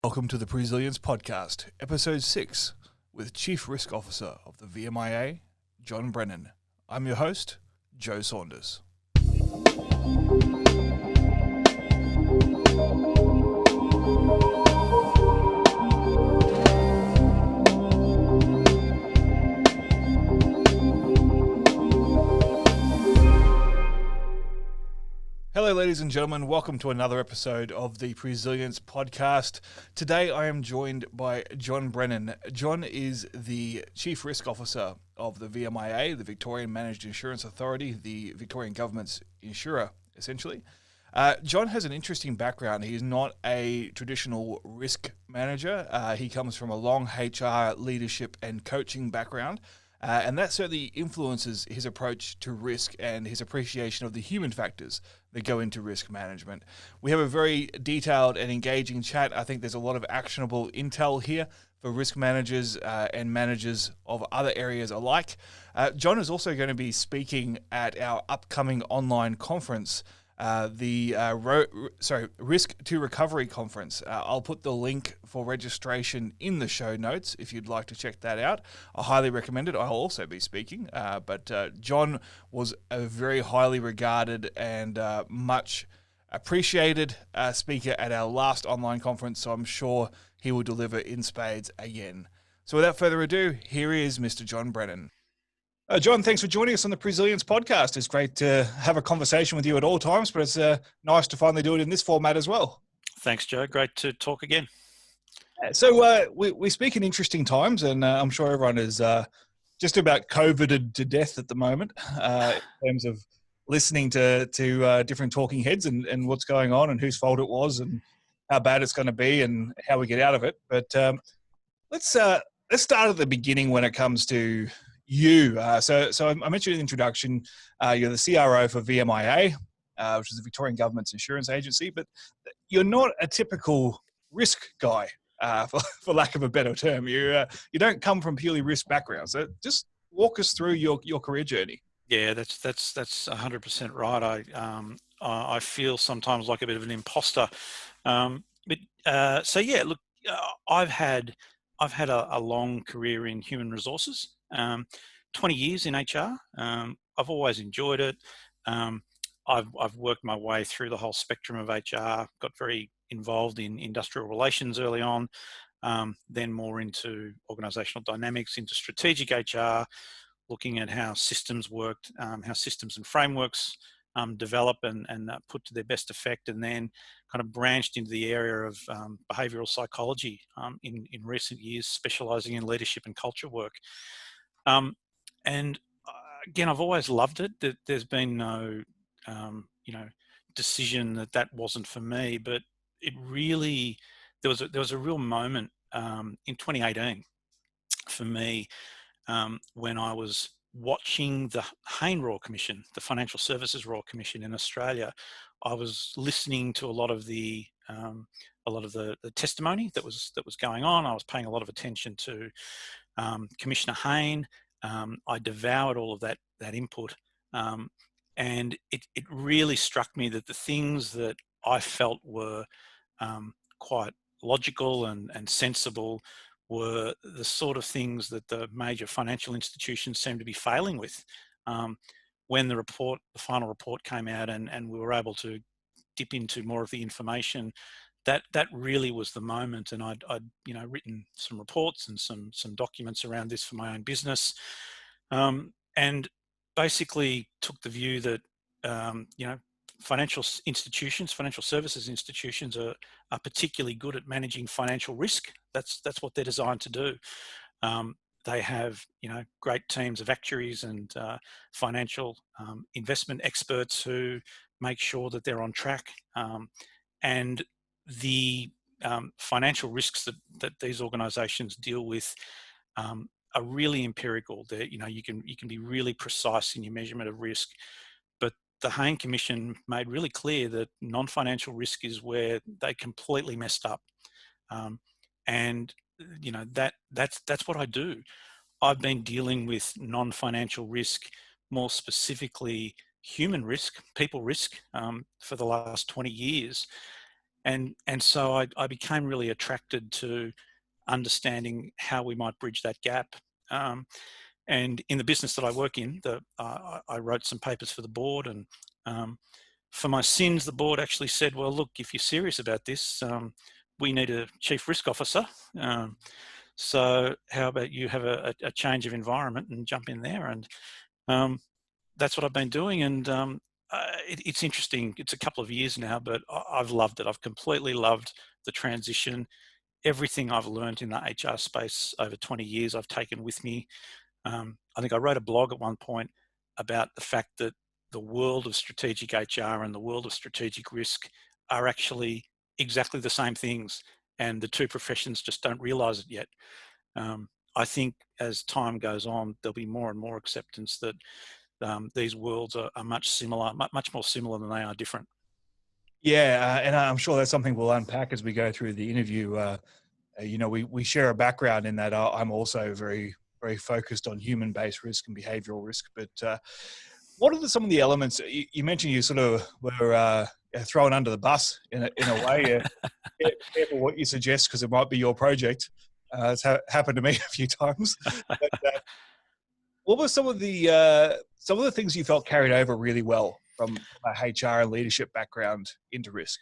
Welcome to the Presilience podcast, episode 6, with Chief Risk Officer of the VMIA, John Brennan. I'm your host, Joe Saunders. Hello, ladies and gentlemen. Welcome to another episode of the Presilience podcast. Today, I am joined by John Brennan. John is the Chief Risk Officer of the VMIA, the Victorian Managed Insurance Authority, the Victorian government's insurer, essentially. John has an interesting background. He is not a traditional risk manager. He comes from a long HR leadership and coaching background. And that certainly influences his approach to risk and his appreciation of the human factors that go into risk management. We have a very detailed and engaging chat. I think there's a lot of actionable intel here for risk managers and managers of other areas alike. John is also going to be speaking at our upcoming online conference, the Risk to Recovery Conference. I'll put the link for registration in the show notes if you'd like to check that out. I highly recommend it. I'll also be speaking, but John was a very highly regarded and much appreciated speaker at our last online conference, so I'm sure he will deliver in spades again. So without further ado, here is Mr. John Brennan. John, thanks for joining us on the Presilience podcast. It's great to have a conversation with you at all times, but it's nice to finally do it in this format as well. Thanks, Joe. Great to talk again. So we speak in interesting times, and I'm sure everyone is just about COVIDed to death at the moment in terms of listening to different talking heads and what's going on and whose fault it was and how bad it's going to be and how we get out of it. But let's start at the beginning when it comes to you. So I mentioned in the introduction, you're the CRO for VMIA, which is the Victorian government's insurance agency, but you're not a typical risk guy, for lack of a better term. You don't come from purely risk background. So just walk us through your career journey. Yeah, that's 100% right. I feel sometimes like a bit of an imposter. Look, I've had a long career in human resources. 20 years in HR. I've always enjoyed it. I've worked my way through the whole spectrum of HR, got very involved in industrial relations early on, then more into organizational dynamics, into strategic HR, looking at how systems worked, how systems and frameworks develop and put to their best effect, and then kind of branched into the area of behavioral psychology in recent years, specializing in leadership and culture work. Again, I've always loved it. There's been no, decision that wasn't for me. But it really, there was a real moment in 2018 for me when I was watching the Hayne Royal Commission, the Financial Services Royal Commission in Australia. I was listening to a lot of the testimony that was going on. I was paying a lot of attention to Commissioner Hayne. I devoured all of that input, and it really struck me that the things that I felt were quite logical and sensible were the sort of things that the major financial institutions seem to be failing with. When the final report came out, and we were able to dip into more of the information, that really was the moment. And I'd written some reports and some documents around this for my own business, and basically took the view that financial services institutions are particularly good at managing financial risk. That's what they're designed to do. They have great teams of actuaries and financial investment experts who make sure that they're on track, and the financial risks that these organisations deal with are really empirical. You can be really precise in your measurement of risk, but the Hayne Commission made really clear that non-financial risk is where they completely messed up, and that's what I do. I've been dealing with non-financial risk, more specifically human risk, people risk, for the last 20 years. And so I became really attracted to understanding how we might bridge that gap. Um, and in the business that I work in, I wrote some papers for the board, and for my sins, the board actually said, well, look, if you're serious about this, we need a chief risk officer. So how about you have a change of environment and jump in there? And um, that's what I've been doing. And it's interesting. It's a couple of years now, but I've loved it. I've completely loved the transition. Everything I've learned in the HR space over 20 years, I've taken with me. I think I wrote a blog at one point about the fact that the world of strategic HR and the world of strategic risk are actually exactly the same things, and the two professions just don't realize it yet. I think as time goes on, there'll be more and more acceptance that these worlds are much similar, much more similar than they are different. Yeah, and I'm sure that's something we'll unpack as we go through the interview. We share a background in that. I'm also very, very focused on human-based risk and behavioral risk. But what are some of the elements you mentioned? You sort of were thrown under the bus in a way. Be careful what you suggest because it might be your project. It's happened to me a few times. But, what were some of the things you felt carried over really well from a HR and leadership background into risk?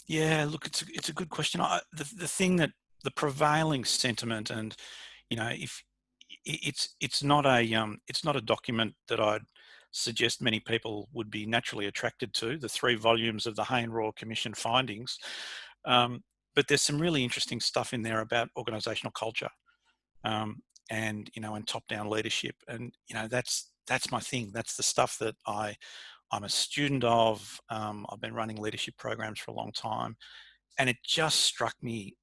Yeah, look, it's a good question. The thing that the prevailing sentiment, and if it's not a document that I'd suggest many people would be naturally attracted to, the 3 volumes of the Hayne Royal Commission findings. But there's some really interesting stuff in there about organisational culture, and top-down leadership, and that's my thing. That's the stuff that I'm a student of. I've been running leadership programs for a long time, and it just struck me,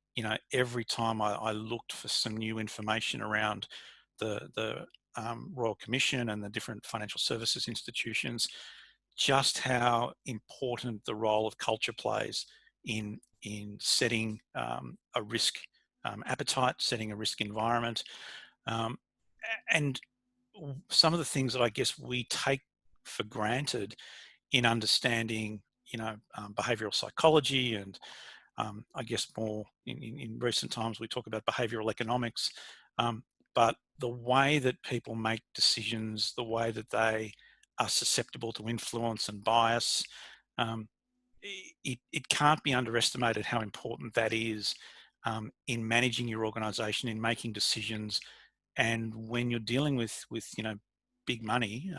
every time I looked for some new information around the Royal Commission and the different financial services institutions, just how important the role of culture plays in setting a risk appetite, setting a risk environment, um, and some of the things that I guess we take for granted in understanding, behavioral psychology, and I guess more in recent times we talk about behavioral economics. But the way that people make decisions, the way that they are susceptible to influence and bias, um, it can't be underestimated how important that is in managing your organisation, in making decisions, and when you're dealing with big money,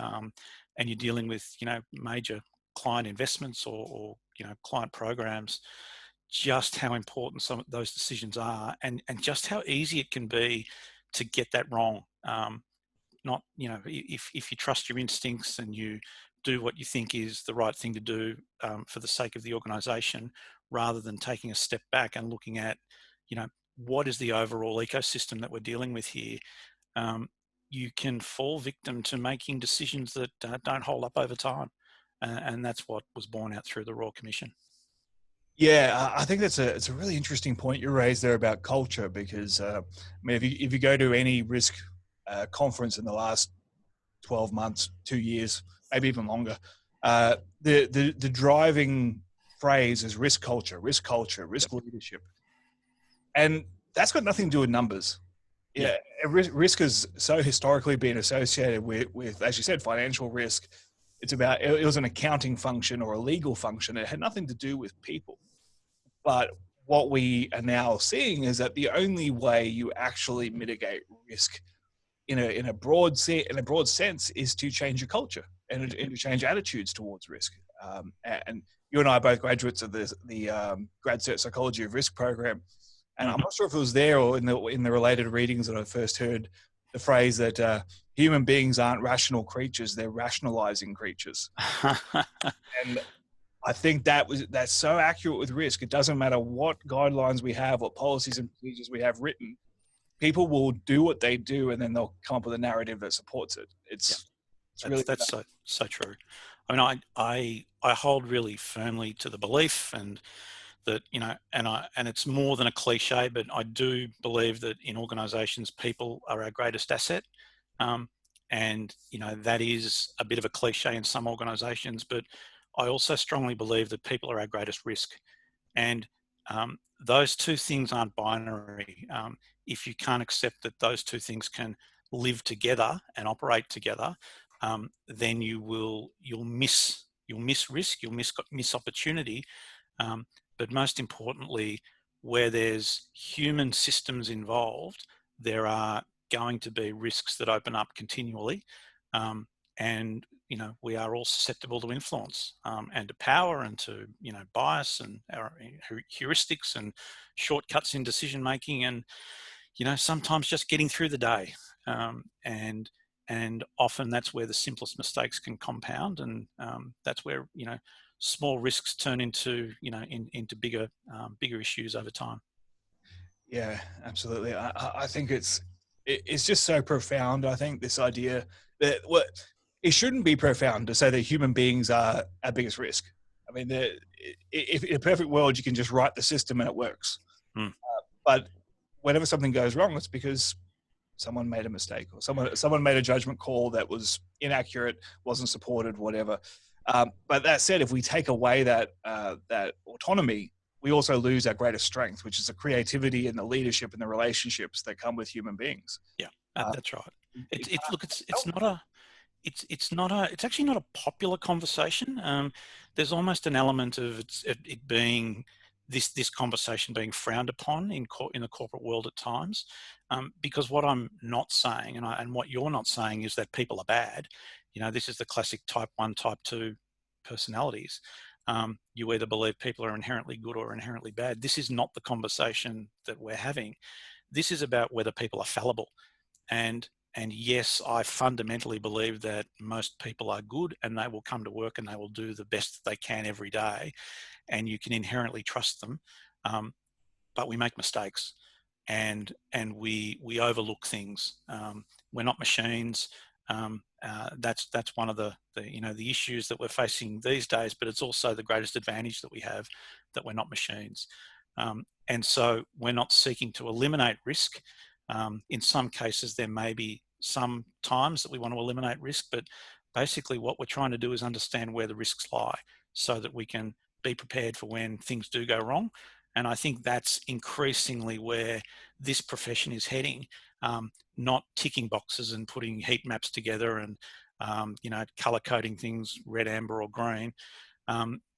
and you're dealing with major client investments, or client programs, just how important some of those decisions are, and just how easy it can be to get that wrong. Not if you trust your instincts and you do what you think is the right thing to do, for the sake of the organization, rather than taking a step back and looking at what is the overall ecosystem that we're dealing with here. You can fall victim to making decisions that don't hold up over time, and that's what was borne out through the Royal Commission. Yeah, I think it's a really interesting point you raised there about culture, because I mean, if you go to any risk conference in the last 12 months, 2 years, maybe even longer, the driving phrase is risk culture, Yep. risk leadership, and that's got nothing to do with numbers. Yeah. Yeah, risk has so historically been associated with, as you said, financial risk. It's about, it was an accounting function or a legal function. It had nothing to do with people. But what we are now seeing is that the only way you actually mitigate risk in a broad sense is to change your culture and to change attitudes towards risk. And you and I are both graduates of the grad cert psychology of risk program. And I'm Mm-hmm. not sure if it was there or in the related readings that I first heard the phrase that human beings aren't rational creatures; they're rationalizing creatures. And I think that's so accurate with risk. It doesn't matter what guidelines we have, what policies and procedures we have written. People will do what they do, and then they'll come up with a narrative that supports it. Yeah. It's That's really that's so true. I mean, I hold really firmly to the belief, and that and it's more than a cliche, but I do believe that in organisations, people are our greatest asset. Um, and that is a bit of a cliche in some organisations, but I also strongly believe that people are our greatest risk. And those two things aren't binary. If you can't accept that those two things can live together and operate together, then you'll miss risk, you'll miss opportunity. But most importantly, where there's human systems involved, there are going to be risks that open up continually. And we are all susceptible to influence, and to power, and to bias, and our heuristics and shortcuts in decision making, and sometimes just getting through the day. And often that's where the simplest mistakes can compound, and that's where small risks turn into into bigger issues over time. Yeah, absolutely. I think it's just so profound. I think this idea that it shouldn't be profound to say that human beings are our biggest risk. I mean, if in a perfect world you can just write the system and it works, Mm. but whenever something goes wrong, it's because someone made a mistake, or someone made a judgment call that was inaccurate, wasn't supported, whatever. But that said, if we take away that autonomy, we also lose our greatest strength, which is the creativity and the leadership and the relationships that come with human beings. Yeah, Uh, that's right. it It's not a it's actually not a popular conversation. There's almost an element of it being this conversation being frowned upon in the corporate world at times, because what I'm not saying, and what you're not saying, is that people are bad. This is the classic type 1, type 2 personalities. You either believe people are inherently good or inherently bad. This is not the conversation that we're having. This is about whether people are fallible. And yes, I fundamentally believe that most people are good, and they will come to work and they will do the best that they can every day, and you can inherently trust them. But we make mistakes, and we overlook things. We're not machines. That's one of the issues that we're facing these days. But it's also the greatest advantage that we have, that we're not machines. And so we're not seeking to eliminate risk. In some cases, there may be some times that we want to eliminate risk, but basically what we're trying to do is understand where the risks lie, so that we can be prepared for when things do go wrong. And I think that's increasingly where this profession is heading. Not ticking boxes and putting heat maps together and color coding things red, amber, or green.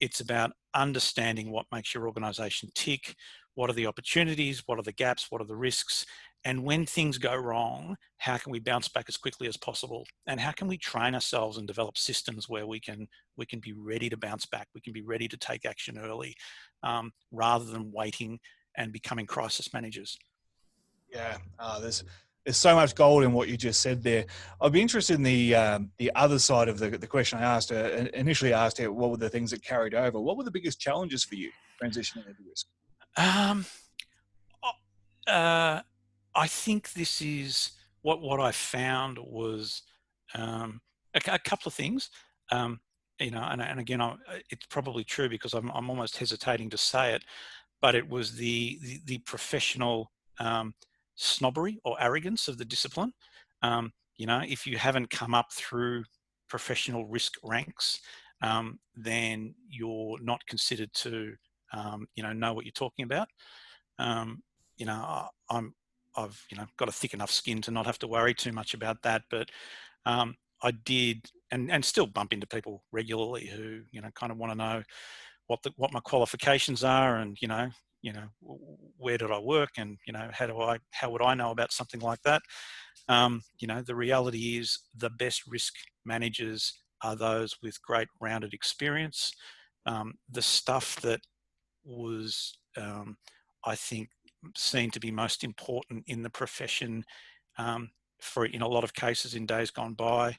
It's about understanding what makes your organization tick, what are the opportunities, what are the gaps, what are the risks, and when things go wrong, how can we bounce back as quickly as possible? And how can we train ourselves and develop systems where we can be ready to bounce back, we can be ready to take action early, rather than waiting and becoming crisis managers. Yeah, there's so much gold in what you just said there. I'd be interested in the other side of the question I asked. Initially asked her, what were the things that carried over? What were the biggest challenges for you transitioning into risk? Um, uh, I think this is what I found was, a couple of things. And again, it's probably true because I'm almost hesitating to say it, but it was the professional snobbery or arrogance of the discipline. If you haven't come up through professional risk ranks, then you're not considered to know what you're talking about. Um, I've got a thick enough skin to not have to worry too much about that, but I did and still bump into people regularly who kind of want to know what my qualifications are, and where did I work, and how would I know about something like that. The reality is the best risk managers are those with great rounded experience. The stuff that was, I think, seen to be most important in the profession, for in a lot of cases in days gone by,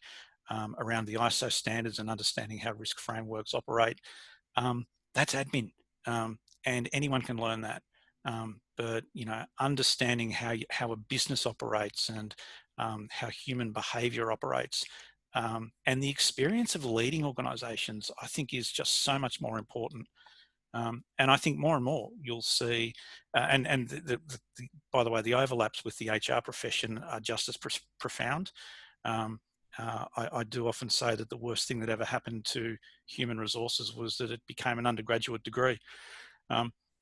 around the ISO standards and understanding how risk frameworks operate. That's admin, and anyone can learn that. But understanding how a business operates, and how human behaviour operates, and the experience of leading organisations, I think, is just so much more important. And I think more and more you'll see, by the way, the overlaps with the HR profession are just as profound. I do often say that the worst thing that ever happened to human resources was that it became an undergraduate degree.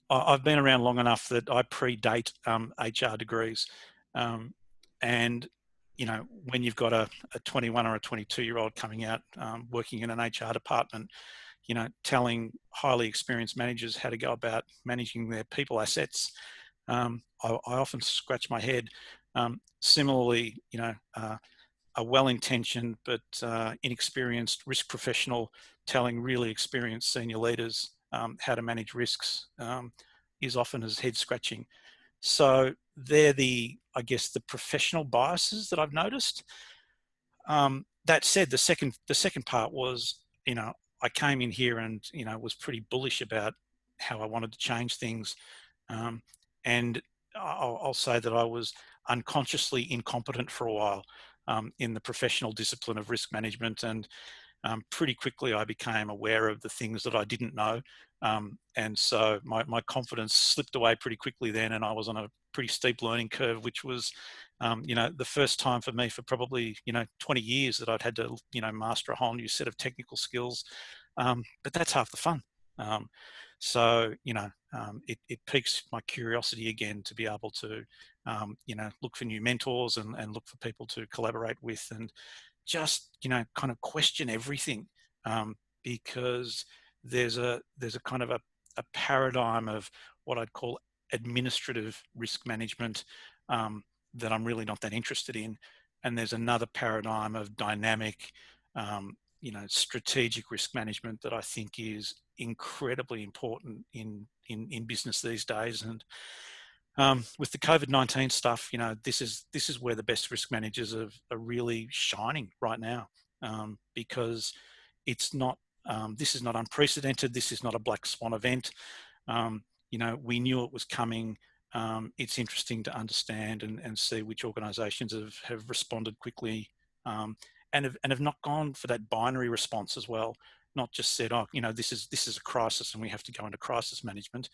I've been around long enough that I predate HR degrees, and when you've got a 21 or a 22-year-old coming out working in an HR department, telling highly experienced managers how to go about managing their people assets, I often scratch my head. Similarly, a well-intentioned but inexperienced risk professional telling really experienced senior leaders how to manage risks is often as head-scratching. So they're I guess, the professional biases that I've noticed. That said, the second part was, I came in here and was pretty bullish about how I wanted to change things, um, and I'll say that I was unconsciously incompetent for a while in the professional discipline of risk management, and pretty quickly I became aware of the things that I didn't know, and so my confidence slipped away pretty quickly then, and I was on a pretty steep learning curve, which was the first time for me for probably 20 years that I'd had to master a whole new set of technical skills, but that's half the fun. So it piques my curiosity again to be able to look for new mentors and look for people to collaborate with, and just kind of question everything, because there's a kind of a paradigm of what I'd call administrative risk management, that I'm really not that interested in, and there's another paradigm of dynamic, strategic risk management that I think is incredibly important in business these days. And with the COVID-19 stuff, this is where the best risk managers are really shining right now, because it's not this is not unprecedented. This is not a black swan event. We knew it was coming. It's interesting to understand and see which organisations have responded quickly, and have not gone for that binary response as well. Not just said, oh, this is a crisis and we have to go into crisis management.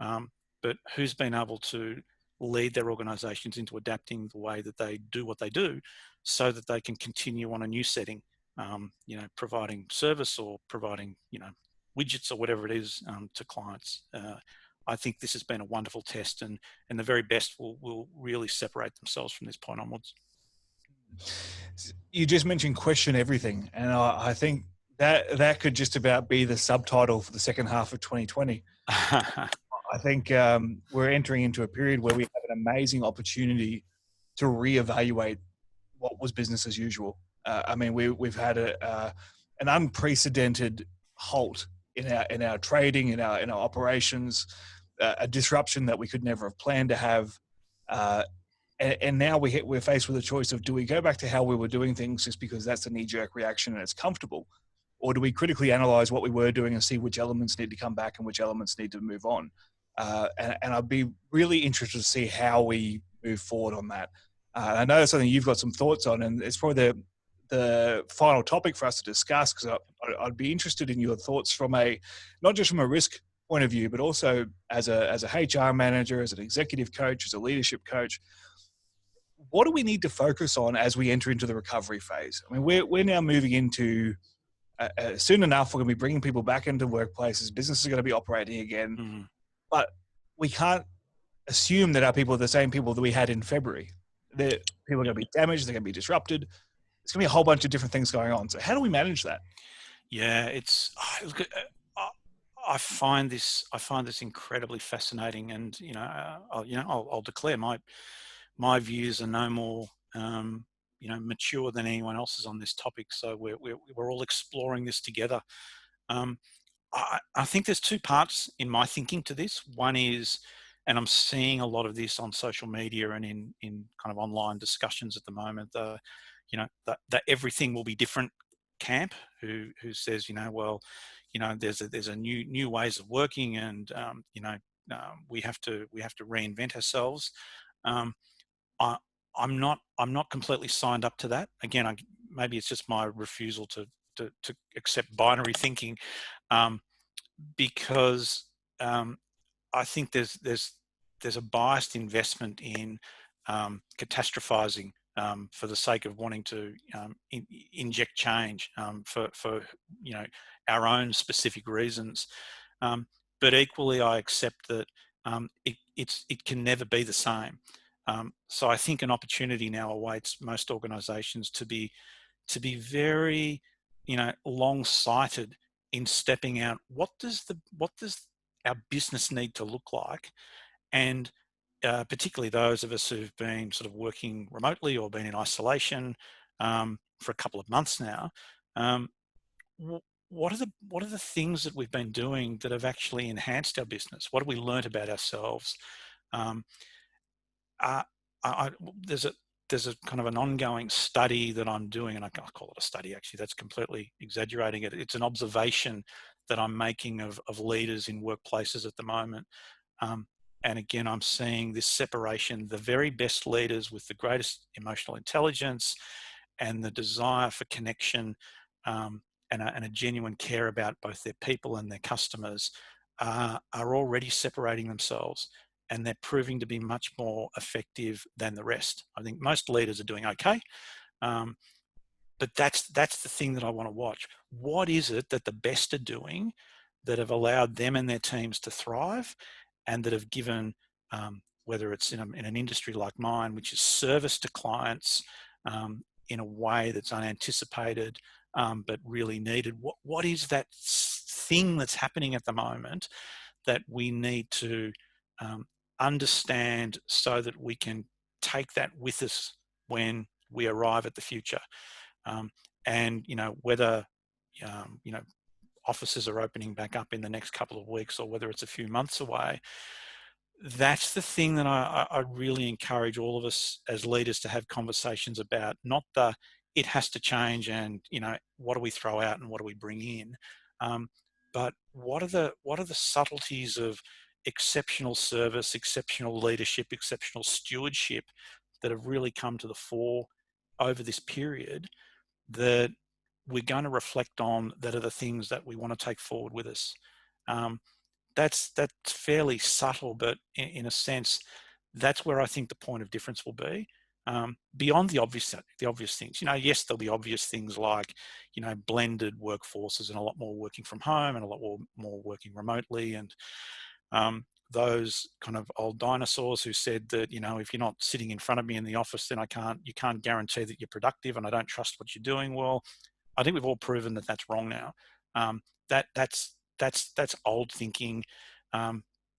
But who's been able to lead their organisations into adapting the way that they do what they do, so that they can continue on a new setting, providing service or providing widgets or whatever it is to clients. I think this has been a wonderful test, and the very best will really separate themselves from this point onwards. You just mentioned question everything, and I think that could just about be the subtitle for the second half of 2020. I think we're entering into a period where we have an amazing opportunity to reevaluate what was business as usual. I mean, we've had an unprecedented halt in our trading, in our operations, a disruption that we could never have planned to have. And now we're faced with a choice of, do we go back to how we were doing things just because that's a knee-jerk reaction and it's comfortable? Or do we critically analyze what we were doing and see which elements need to come back and which elements need to move on? And I'd be really interested to see how we move forward on that. I know that's something you've got some thoughts on, and it's probably the final topic for us to discuss, because I'd be interested in your thoughts from not just from a risk point of view, but also as a HR manager, as an executive coach, as a leadership coach. What do we need to focus on as we enter into the recovery phase? I mean, we're now moving into soon enough, we're going to be bringing people back into workplaces. Businesses are going to be operating again, but we can't assume that our people are the same people that we had in February. People are going to be damaged. They're going to be disrupted. There's going to be a whole bunch of different things going on. So how do we manage that? Yeah, I find this incredibly fascinating, and I'll declare my views are no more mature than anyone else's on this topic. So we're all exploring this together. I think there's two parts in my thinking to this. One is, and I'm seeing a lot of this on social media and in kind of online discussions at the moment, the everything will be different camp, who says, there's a new ways of working, and we have to reinvent ourselves. I'm not completely signed up to that. Again, maybe it's just my refusal to accept binary thinking, because I think there's a biased investment in catastrophizing for the sake of wanting to inject change for our own specific reasons. but equally I accept that it can never be the same. So I think an opportunity now awaits most organisations to be very, long-sighted in stepping out. What does our business need to look like? And particularly those of us who've been sort of working remotely or been in isolation for a couple of months now. What are the things that we've been doing that have actually enhanced our business? What have we learned about ourselves? Um, uh, there's a kind of an ongoing study that I'm doing, and I call it a study. Actually, that's completely exaggerating it. It's an observation that I'm making of leaders in workplaces at the moment. And again, I'm seeing this separation: the very best leaders with the greatest emotional intelligence and the desire for connection, and a genuine care about both their people and their customers are already separating themselves, and they're proving to be much more effective than the rest. I think most leaders are doing okay, but that's the thing that I want to watch. What is it that the best are doing that have allowed them and their teams to thrive, and that have given, whether it's in an industry like mine, which is service to clients in a way that's unanticipated, but really needed. What is that thing that's happening at the moment that we need to understand so that we can take that with us when we arrive at the future? And whether offices are opening back up in the next couple of weeks or whether it's a few months away, that's the thing that I really encourage all of us as leaders to have conversations about. Not the it has to change and what do we throw out and what do we bring in, but what are the subtleties of exceptional service, exceptional leadership, exceptional stewardship that have really come to the fore over this period, that we're going to reflect on, that are the things that we want to take forward with us. That's fairly subtle, but in a sense, that's where I think the point of difference will be. Beyond the obvious things, yes, there'll be obvious things like, blended workforces and a lot more working from home and a lot more working remotely, and those kind of old dinosaurs who said that, if you're not sitting in front of me in the office, then you can't guarantee that you're productive, and I don't trust what you're doing. Well, I think we've all proven that that's wrong now. That's old thinking,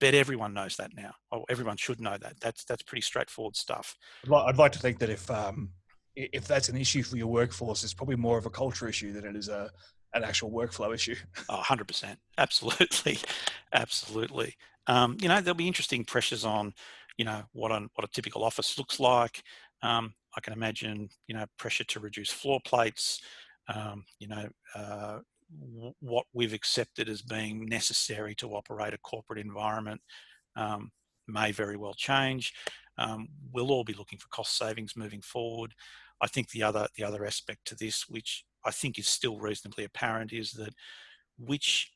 but everyone knows that now. Or everyone should know that. That's pretty straightforward stuff. I'd like to think that if that's an issue for your workforce, it's probably more of a culture issue than it is an actual workflow issue. 100%, absolutely, absolutely. There'll be interesting pressures on, what a typical office looks like. I can imagine, pressure to reduce floor plates. What we've accepted as being necessary to operate a corporate environment may very well change. We'll all be looking for cost savings moving forward. I think the other aspect to this, which I think is still reasonably apparent, is that which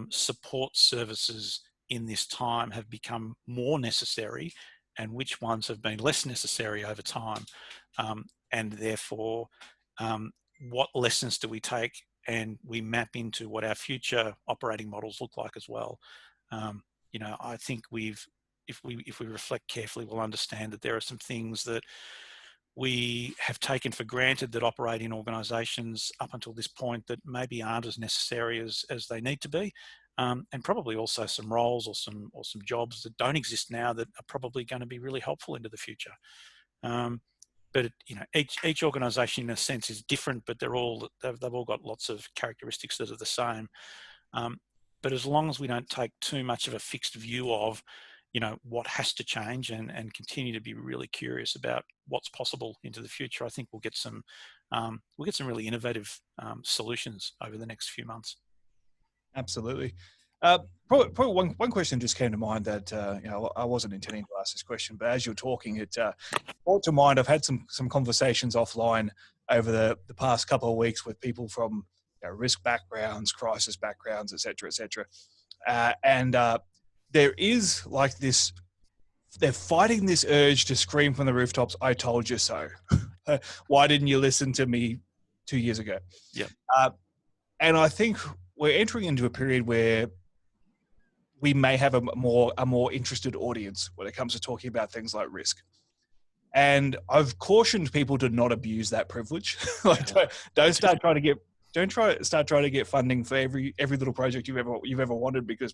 support services in this time have become more necessary and which ones have been less necessary over time. And therefore, what lessons do we take and we map into what our future operating models look like as well. I think if we reflect carefully, we'll understand that there are some things that we have taken for granted that operate in organisations up until this point that maybe aren't as necessary as they need to be, and probably also some roles or some jobs that don't exist now that are probably going to be really helpful into the future. But each organisation in a sense is different, but they've all got lots of characteristics that are the same. But as long as we don't take too much of a fixed view of, what has to change and continue to be really curious about what's possible into the future, I think we'll get some really innovative solutions over the next few months. Absolutely. Probably one question just came to mind that I wasn't intending to ask this question, but as you're talking, it brought to mind. I've had some conversations offline over the past couple of weeks with people from risk backgrounds, crisis backgrounds, et cetera, and there is like this. They're fighting this urge to scream from the rooftops, "I told you so." Why didn't you listen to me 2 years ago? Yeah. And I think we're entering into a period where we may have a more interested audience when it comes to talking about things like risk. And I've cautioned people to not abuse that privilege. Like, don't start trying to get funding for every little project you've ever wanted, because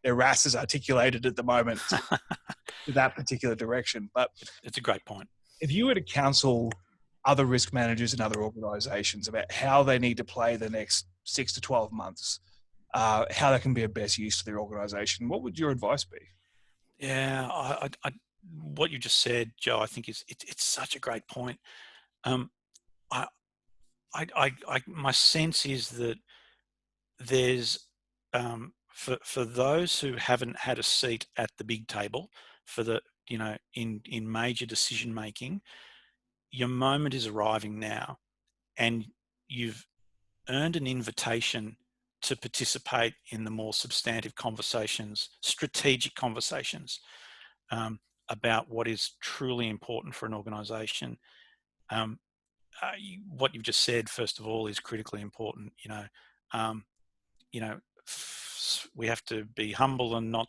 their ass is articulated at the moment to that particular direction. But it's a great point. If you were to counsel other risk managers and other organizations about how they need to play the next 6 to 12 months, how that can be of best use to their organization, what would your advice be? Yeah, what you just said, Joe, I think it's such a great point. My sense is that there's for those who haven't had a seat at the big table for the in major decision making, your moment is arriving now, and you've earned an invitation to participate in the more substantive conversations, strategic conversations about what is truly important for an organization. What you've just said, first of all, is critically important. We have to be humble and not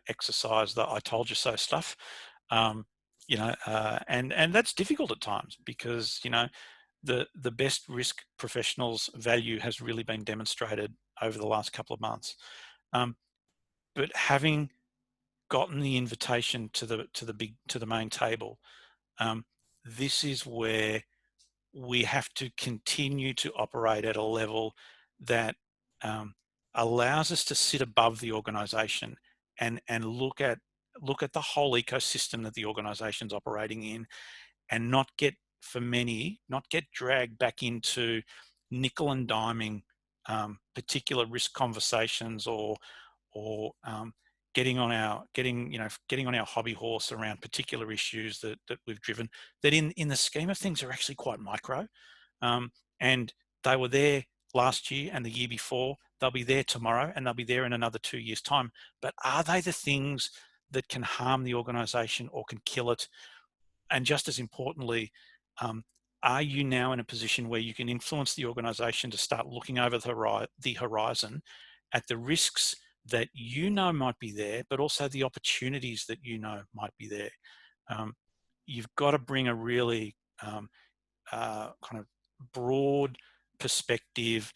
exercise the "I told you so" stuff. And that's difficult at times, because the best risk professionals' value has really been demonstrated over the last couple of months. But having gotten the invitation to the main table, this is where we have to continue to operate at a level that allows us to sit above the organization and look at the whole ecosystem that the organization's operating in, and not get dragged back into nickel and diming particular risk conversations, or getting on our hobby horse around particular issues that we've driven, that in the scheme of things are actually quite micro, and they were there last year and the year before. They'll be there tomorrow, and they'll be there in another 2 years' time. But are they the things that can harm the organization or can kill it? And just as importantly, are you now in a position where you can influence the organization to start looking over the horizon at the risks that might be there, but also the opportunities that might be there? You've got to bring a really kind of broad perspective.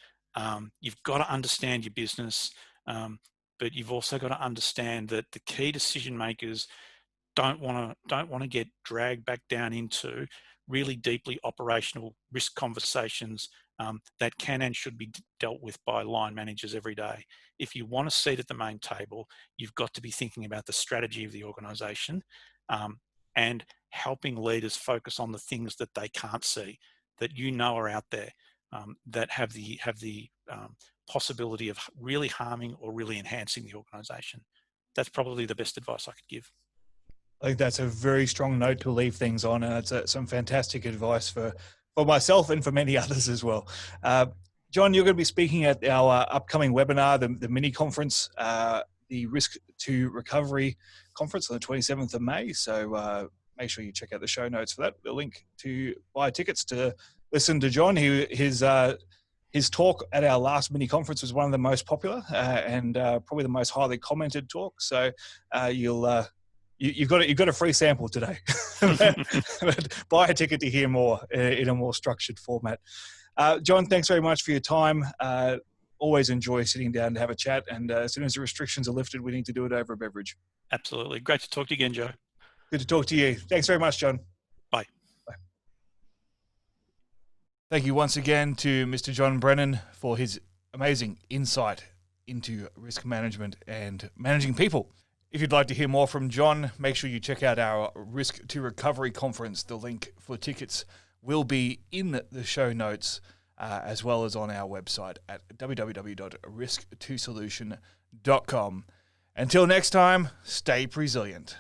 You've got to understand your business, but you've also got to understand that the key decision makers don't want to get dragged back down into really deeply operational risk conversations that can and should be dealt with by line managers every day. If you want a seat at the main table, you've got to be thinking about the strategy of the organization, and helping leaders focus on the things that they can't see, that are out there, that have the possibility of really harming or really enhancing the organization. That's probably the best advice I could give. I think that's a very strong note to leave things on, and it's some fantastic advice for myself and for many others as well. John, you're going to be speaking at our upcoming webinar, the mini conference, the Risk to Recovery conference on the 27th of May. So make sure you check out the show notes for that. The link to buy tickets to listen to John. His talk at our last mini conference was one of the most popular and probably the most highly commented talk. So you've got a free sample today. But buy a ticket to hear more in a more structured format. John, thanks very much for your time. Always enjoy sitting down to have a chat. And as soon as the restrictions are lifted, we need to do it over a beverage. Absolutely. Great to talk to you again, Joe. Good to talk to you. Thanks very much, John. Bye. Bye. Thank you once again to Mr. John Brennan for his amazing insight into risk management and managing people. If you'd like to hear more from John, make sure you check out our Risk to Recovery conference. The link for tickets will be in the show notes, as well as on our website at www.risk2solution.com. Until next time, stay Presilience.